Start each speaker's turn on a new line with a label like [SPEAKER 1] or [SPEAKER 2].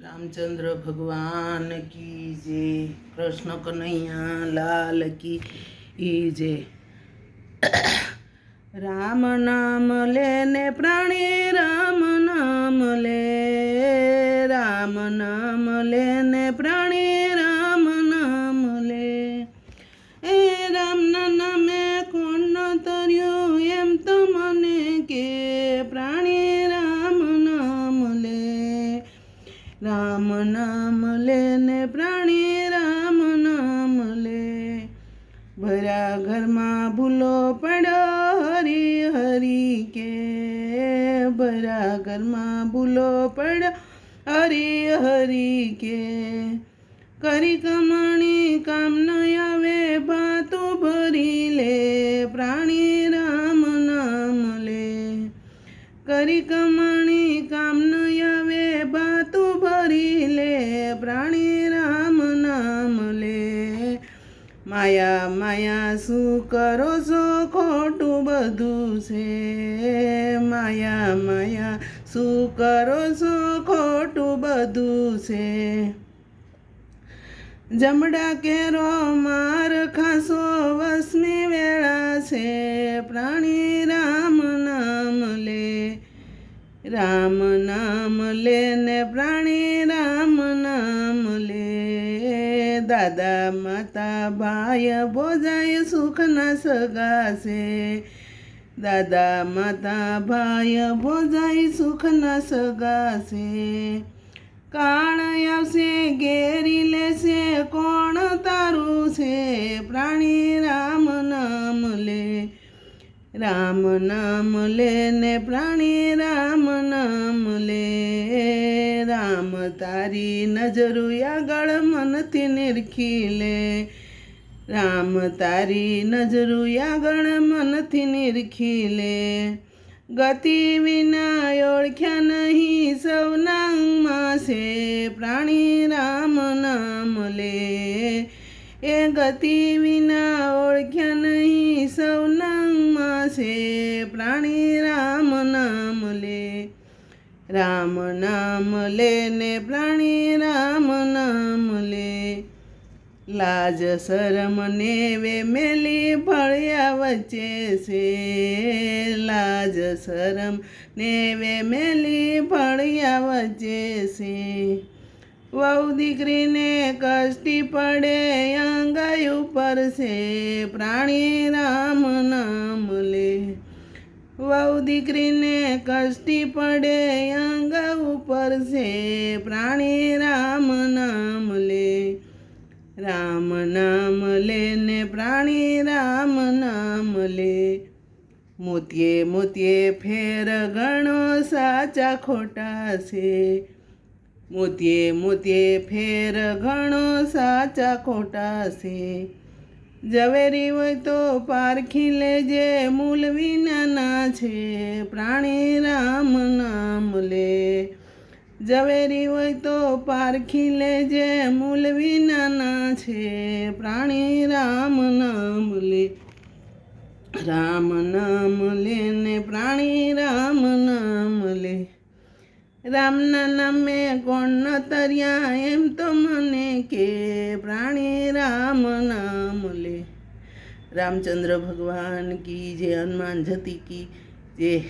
[SPEAKER 1] रामचंद्र भगवान की जय। कृष्ण कन्हैया लाल की जय। राम नाम लेने प्राणी राम नाम ले, राम नाम लेने प्राणी राम नाम ले। ए राम नामे कोण तर्यो एम तो मने के प्राणी राम नाम ले, राम नाम लेने प्राणी राम नाम ले। भरा घर में भूलो पड़ो हरि हरि के, भरा घर में भूलो पड़ो हरि हरि के। करी कमाणी काम न आवे बातों भरी ले, प्राणी राम नाम ले। करी कमाणी काम न आवे बातों भरी ले, प्राणी राम नाम ले। माया माया शू करो सो खोटू बधु से, माया माया शू करो सो खोटू बधु से। जमड़ा केरो मार खासो वसमी वेळा से, प्राणी राम नाम ले, राम नाम लेने प्राणी राम नाम ले। दादा माता भाई बोजाय सुख न सगा से, दादा माता भाई बोजाय सुख न सगा से। काण आवशे घेरी लेशे कोण तारू से, प्राणी राम नाम ले, राम नाम लेने प्राणी राम नाम ले। राम तारी नजरू आगळ मनथी निरखी ले, राम तारी नजरू आगळ मनथी निरखी ले। गति विना ओळख्या नहीं सौनांग मासे, प्राणी राम नाम ले। ए गति विना ओळख्या नहीं सौनांग मासे, प्राणी राम नाम ले। राम नाम लेने प्राणी राम नाम ले। लाज शरम नेवे मेली फळ्या वच्चे से, लाज शरम नेवे मेली फळ्या वच्चे से। वहू दीकरी ने कष्टी पड़े अंगाई ऊपर से, प्राणी राम नाम ले। वहू दीकरी ने कष्टी पड़े अंगा ऊपर से, प्राणी राम नाम ले। राम नाम लेने प्राणी राम नाम ले। मोतिये मोतिये फेर गणो साचा खोटा से, मोतिये मोतिये फेर घणो साचा खोटा से। जवेरी होय तो पारखी लेजे मूल विना ना छे, प्राणी राम नाम ले। जवेरी होय तो पारखी लेजे मूल विना ना छे, प्राणी राम नाम ले। राम नाम लेने प्राणी राम नाम ले। राम नामे कोण न तर्या एम तो मने के, प्राणी राम नाम ले। रामचंद्र भगवान की जय। हनुमान जती की जय।